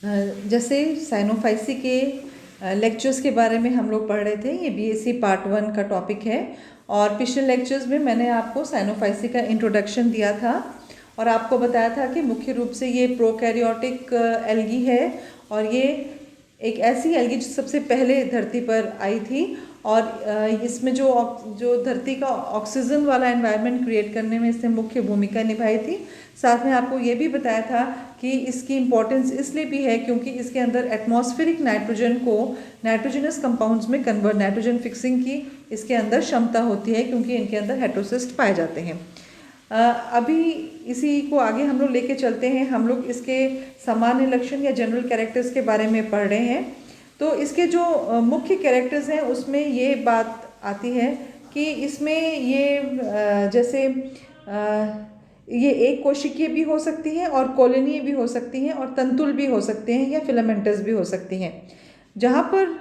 जैसे साइनोफाइसी के लेक्चर्स के बारे में हम लोग पढ़ रहे थे। ये बीएससी पार्ट 1 का टॉपिक है और पिछले लेक्चर्स में मैंने आपको साइनोफाइसी का इंट्रोडक्शन दिया था और आपको बताया था कि मुख्य रूप से ये प्रोकैरियोटिक एल्गी है और ये एक ऐसी एल्गी जो सबसे पहले धरती पर आई थी और इसमें जो धरती का ऑक्सीजन वाला एनवायरनमेंट क्रिएट करने में इसने मुख्य भूमिका निभाई थी। साथ में आपको ये भी बताया था कि इसकी इम्पोर्टेंस इसलिए भी है क्योंकि इसके अंदर एटमॉस्फेरिक नाइट्रोजन को नाइट्रोजनस कंपाउंड्स में कन्वर्ट, नाइट्रोजन फिक्सिंग की इसके अंदर क्षमता होती है क्योंकि इनके अंदर हेटेरोसिस्ट पाए जाते हैं। अभी इसी को आगे हम लोग लेके चलते हैं। हम लोग इसके सामान्य लक्षण या जनरल कैरेक्टर्स के बारे में पढ़ रहे हैं। तो इसके जो मुख्य कैरेक्टर्स हैं उसमें ये बात आती है कि इसमें ये जैसे ये एक कोशिकीय भी हो सकती हैं और कॉलोनीय भी हो सकती हैं और तंतुल भी हो सकते हैं या फिलामेंटस भी हो सकती हैं। जहाँ पर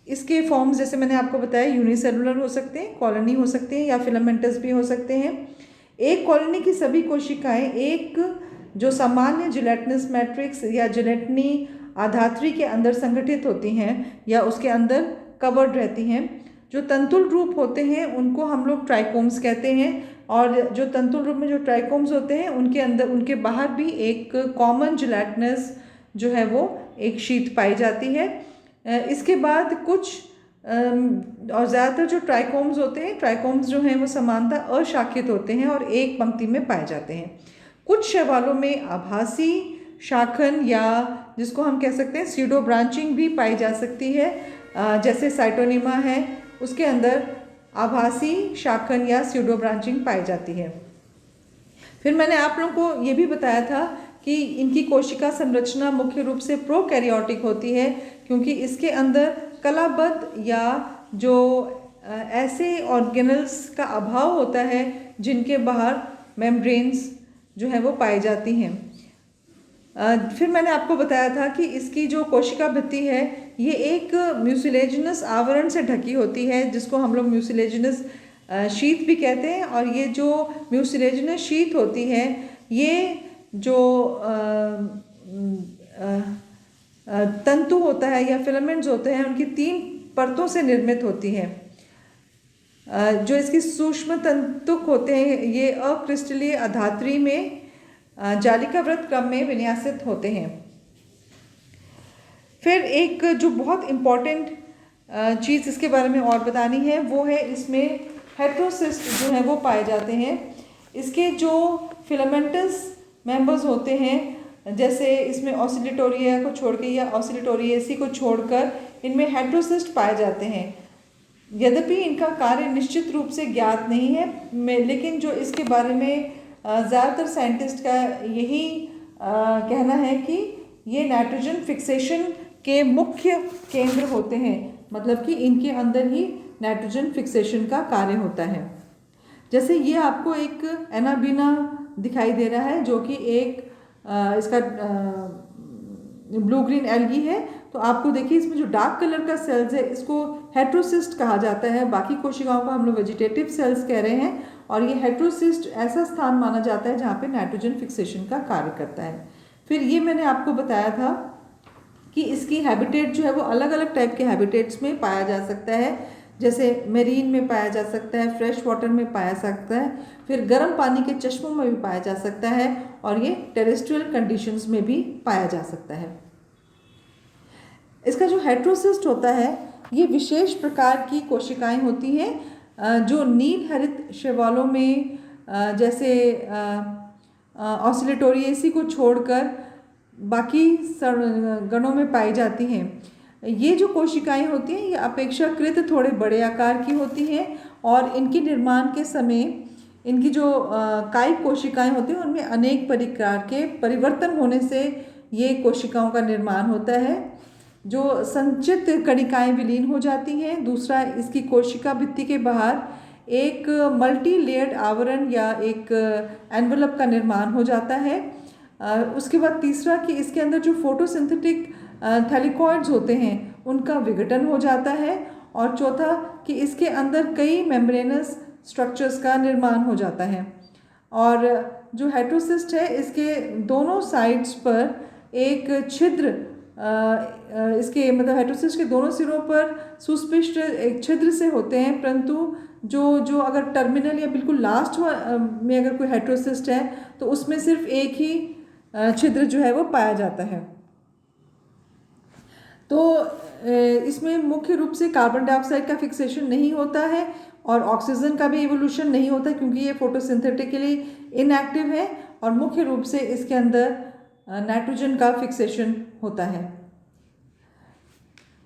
इसके फॉर्म्स जैसे मैंने आपको बताया यूनिसेलुलर हो सकते हैं, कॉलोनी हो सकते हैं या फिलामेंटस भी हो सकते हैं। एक कॉलोनी की सभी कोशिकाएं एक जो सामान्य जिलेटिनस मैट्रिक्स या जिलेटिनी आधात्री के अंदर संगठित होती हैं या उसके अंदर कवर्ड रहती हैं। जो तंतुल रूप होते हैं उनको हम लोग ट्राइकोम्स कहते हैं और जो तंतुल रूप में जो ट्राइकोम्स होते हैं उनके अंदर उनके बाहर भी एक कॉमन जिलेटिनस जो है वो एक शीट पाई जाती है। इसके बाद कुछ और ज़्यादातर जो ट्राइकोम्स होते हैं, ट्राइकोम्स जो हैं वो समानतः अशाखित होते हैं और एक पंक्ति में पाए जाते हैं। कुछ शैवालों में आभासी शाखन या जिसको हम कह सकते हैं स्यूडो ब्रांचिंग भी पाई जा सकती है। जैसे साइटोनिमा है उसके अंदर आभासी शाखन या स्यूडो ब्रांचिंग पाई जाती है। फिर मैंने आप लोगों को ये भी बताया था कि इनकी कोशिका संरचना मुख्य रूप से प्रोकैरियोटिक होती है क्योंकि इसके अंदर कलाबद्ध या जो ऐसे ऑर्गेनल्स का अभाव होता है जिनके बाहर मेम्ब्रेन्स जो है वो पाई जाती हैं। फिर मैंने आपको बताया था कि इसकी जो कोशिका भित्ति है ये एक म्यूसिलेजिनस आवरण से ढकी होती है जिसको हम लोग म्यूसिलेजिनस शीथ भी कहते हैं। और ये जो म्यूसिलेजिनस शीथ होती है ये जो तंतु होता है या फिलामेंट्स होते हैं उनकी 3 परतों से निर्मित होती है। जो इसकी सूक्ष्म तंतुक होते हैं ये अक्रिस्टलीय अधात्री में जालिकाव्रत क्रम में विन्यासित होते हैं। फिर एक जो बहुत इम्पॉर्टेंट चीज़ इसके बारे में और बतानी है वो है इसमें हेटेरोसिस्ट जो है वो पाए जाते हैं। इसके जो फिलामेंटस मेंबर्स होते हैं जैसे इसमें ऑसिलेटोरिया को छोड़ के या ऑसिलेटोरिएसी को छोड़कर इनमें हेटेरोसिस्ट पाए जाते हैं। यद्यपि इनका कार्य निश्चित रूप से ज्ञात नहीं है लेकिन जो इसके बारे में ज़्यादातर साइंटिस्ट का यही कहना है कि ये नाइट्रोजन फिक्सेशन के मुख्य केंद्र होते हैं, मतलब कि इनके अंदर ही नाइट्रोजन फिक्सेशन का कार्य होता है। जैसे ये आपको एक एनाबीना दिखाई दे रहा है जो कि एक इसका ब्लू ग्रीन एल्गी है। तो आपको देखिए इसमें जो डार्क कलर का सेल्स है इसको हेटेरोसिस्ट कहा जाता है। बाकी कोशिकाओं को हम लोग वेजिटेटिव सेल्स कह रहे हैं और ये हेटेरोसिस्ट ऐसा स्थान माना जाता है जहाँ पे नाइट्रोजन फिक्सेशन का कार्य करता है। फिर ये मैंने आपको बताया था कि इसकी हैबिटेट जो है वो अलग अलग टाइप के हैबिटेट्स में पाया जा सकता है। जैसे मेरीन में पाया जा सकता है, फ्रेश वाटर में पाया सकता है, फिर गर्म पानी के चश्मों में भी पाया जा सकता है और ये टेरेस्ट्रियल कंडीशंस में भी पाया जा सकता है। इसका जो हेटेरोसिस्ट होता है ये विशेष प्रकार की कोशिकाएं होती हैं जो नील हरित शैवालों में जैसे ऑसिलेटोरिएसी को छोड़कर बाकी गणों में पाई जाती हैं। ये जो कोशिकाएं होती हैं ये अपेक्षाकृत थोड़े बड़े आकार की होती हैं और इनके निर्माण के समय इनकी जो कायिक कोशिकाएं होती हैं उनमें अनेक प्रकार के परिवर्तन होने से ये कोशिकाओं का निर्माण होता है। जो संचित कणिकाएं विलीन हो जाती हैं। दूसरा, इसकी कोशिका भित्ति के बाहर एक मल्टी लेयर्ड आवरण या एक एनवलप का निर्माण हो जाता है। उसके बाद तीसरा कि इसके अंदर जो फोटोसिंथेटिक थैलिकॉइड्स होते हैं उनका विघटन हो जाता है और चौथा कि इसके अंदर कई मेम्ब्रेनस स्ट्रक्चर्स का निर्माण हो जाता है। और जो हेटेरोसिस्ट है इसके दोनों साइड्स पर एक छिद्र इसके मतलब हेटेरोसिस्ट के दोनों सिरों पर सुस्पष्ट एक छिद्र से होते हैं, परंतु जो अगर टर्मिनल या बिल्कुल लास्ट में अगर कोई हेटेरोसिस्ट है तो उसमें सिर्फ एक ही छिद्र जो है वो पाया जाता है। तो इसमें मुख्य रूप से कार्बन डाइऑक्साइड का फिक्सेशन नहीं होता है और ऑक्सीजन का भी इवोल्यूशन नहीं होता, क्योंकि ये फोटोसिंथेटिकली इनएक्टिव है, और मुख्य रूप से इसके अंदर नाइट्रोजन का फिक्सेशन होता है।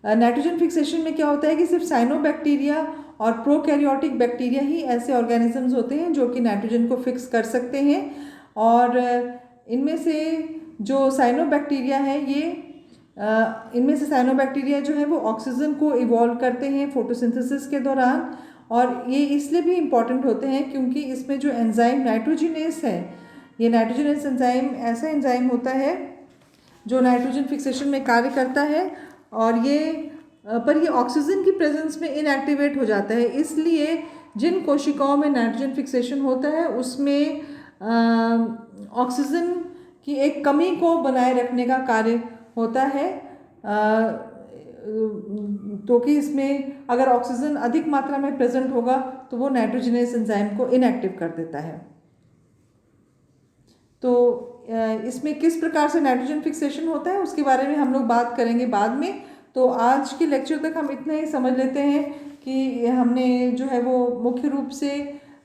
नाइट्रोजन फिक्सेशन में क्या होता है कि सिर्फ साइनोबैक्टीरिया और प्रोकैरियोटिक बैक्टीरिया ही ऐसे ऑर्गेनिजम्स होते हैं जो कि नाइट्रोजन को फिक्स कर सकते हैं, और इनमें से जो साइनोबैक्टीरिया है इनमें से साइनोबैक्टीरिया जो है वो ऑक्सीजन को इवॉल्व करते हैं फोटोसिंथेसिस के दौरान, और ये इसलिए भी इम्पॉर्टेंट होते हैं क्योंकि इसमें जो एंजाइम नाइट्रोजिनेस है, ये नाइट्रोजिनेस एंजाइम ऐसा एंजाइम होता है जो नाइट्रोजन फिक्सेशन में कार्य करता है, और ये ऑक्सीजन की प्रेजेंस में इनएक्टिवेट हो जाता है। इसलिए जिन कोशिकाओं में नाइट्रोजन फिक्सेशन होता है उसमें ऑक्सीजन की एक कमी को बनाए रखने का कार्य होता है, तो कि इसमें अगर ऑक्सीजन अधिक मात्रा में प्रेजेंट होगा तो वो नाइट्रोजिनेस एंजाइम को इनएक्टिव कर देता है। तो इसमें किस प्रकार से नाइट्रोजन फिक्सेशन होता है उसके बारे में हम लोग बात करेंगे बाद में। तो आज के लेक्चर तक हम इतना ही समझ लेते हैं कि हमने जो है वो मुख्य रूप से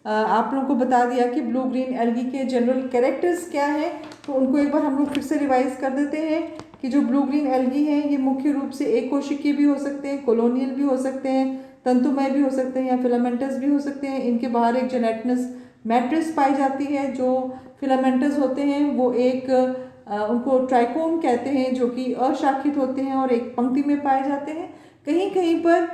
आप लोगों को बता दिया कि ब्लू ग्रीन एल्गी के जनरल कैरेक्टर्स क्या हैं। तो उनको एक बार हम लोग फिर से रिवाइज कर देते हैं कि जो ब्लू ग्रीन एल्गी हैं ये मुख्य रूप से एक कोशिकीय भी हो सकते हैं, कॉलोनियल भी हो सकते हैं, तंतुमय भी हो सकते हैं, या फिलामेंटस भी हो सकते हैं। इनके बाहर एक जेलेटिनस मैट्रिक्स पाई जाती है। जो फिलामेंटस होते हैं वो एक उनको ट्राइकोम कहते हैं, जो कि अशाखित होते हैं और एक पंक्ति में पाए जाते हैं। कहीं कहीं पर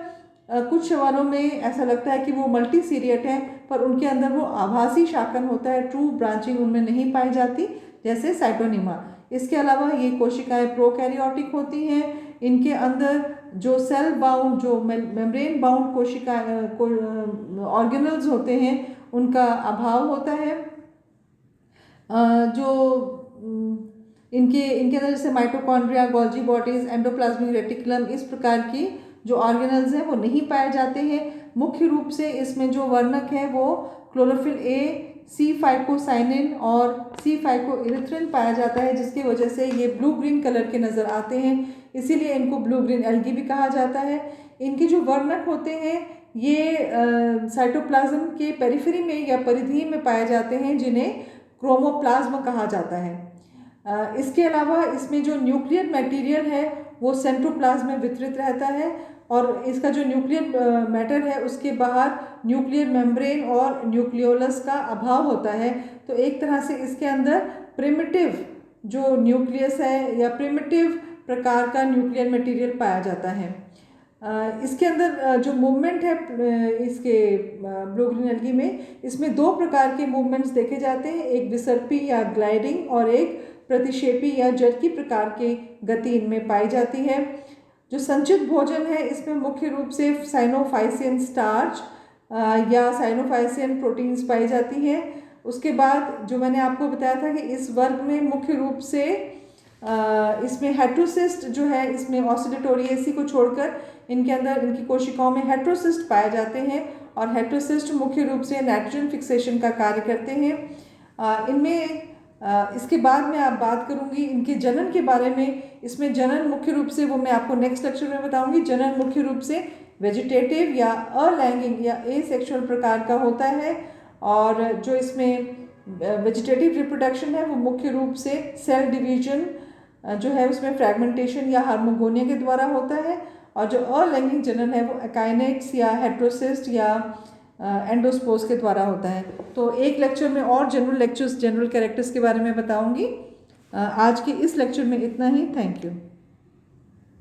कुछ सवालों में ऐसा लगता है कि वो मल्टीसीरियट हैं, पर उनके अंदर वो आभासी शाखन होता है, ट्रू ब्रांचिंग उनमें नहीं पाई जाती, जैसे साइटोनिमा। इसके अलावा ये कोशिकाएं प्रोकैरियोटिक होती हैं। इनके अंदर जो सेल बाउंड, जो मेम्ब्रेन बाउंड ऑर्गेनल्स होते हैं उनका अभाव होता है। जो इनके अंदर जैसे mitochondria, Golgi bodies, endoplasmic reticulum, इस प्रकार की जो ऑर्गेनल्स हैं वो नहीं पाए जाते हैं। मुख्य रूप से इसमें जो वर्णक है वो क्लोरोफिल ए, C5 और C5 पाया जाता है, जिसकी वजह से ये ब्लू ग्रीन कलर के नज़र आते हैं, इसीलिए इनको ब्लू ग्रीन एल्गी भी कहा जाता है। इनके जो वर्णक होते हैं ये साइटोप्लाज्म के पेरिफेरी में या परिधि में पाए जाते हैं, जिन्हें क्रोमोप्लाज्म कहा जाता है। इसके अलावा इसमें जो न्यूक्लियर मटेरियल है वो सेंट्रोप्लाज्म में वितरित रहता है, और इसका जो न्यूक्लियर मैटर है उसके बाहर न्यूक्लियर मेम्ब्रेन और न्यूक्लियोलस का अभाव होता है। तो एक तरह से इसके अंदर प्रिमिटिव जो न्यूक्लियस है या प्रिमिटिव प्रकार का न्यूक्लियर मटेरियल पाया जाता है। इसके अंदर जो मूवमेंट है इसके ब्लू ग्रीन एल्गी में, इसमें दो प्रकार के मूवमेंट्स देखे जाते हैं, एक विसर्पी या ग्लाइडिंग और एक प्रतिक्षेपी या जर्की प्रकार की गति इनमें पाई जाती है। जो संचित भोजन है इसमें मुख्य रूप से साइनोफाइसियन स्टार्च या साइनोफाइसियन प्रोटीन्स पाई जाती हैं। उसके बाद जो मैंने आपको बताया था कि इस वर्ग में मुख्य रूप से इसमें हेट्रोसिस्ट जो है, इसमें ऑसिलेटोरिएसी को छोड़कर इनके अंदर इनकी कोशिकाओं में हेट्रोसिस्ट पाए जाते हैं, और हेट्रोसिस्ट मुख्य रूप से नाइट्रोजन फिक्सेशन का कार्य करते हैं। इनमें इसके बाद मैं आप बात करूंगी इनके जनन के बारे में। इसमें जनन मुख्य रूप से वो मैं आपको नेक्स्ट लेक्चर में बताऊंगी। जनन मुख्य रूप से वेजिटेटिव या अलैंगिक या एसेक्सुअल प्रकार का होता है, और जो इसमें वेजिटेटिव रिप्रोडक्शन है वो मुख्य रूप से सेल डिवीजन जो है उसमें फ्रैगमेंटेशन या हार्मोगोनिया के द्वारा होता है, और जो अलैंगिक जनन है वो एकाइनेट्स या हेट्रोसिस्ट या एंडोस्पोर्स के द्वारा होता है। तो एक लेक्चर में और जनरल कैरेक्टर्स के बारे में बताऊंगी। आज के इस लेक्चर में इतना ही। Thank you.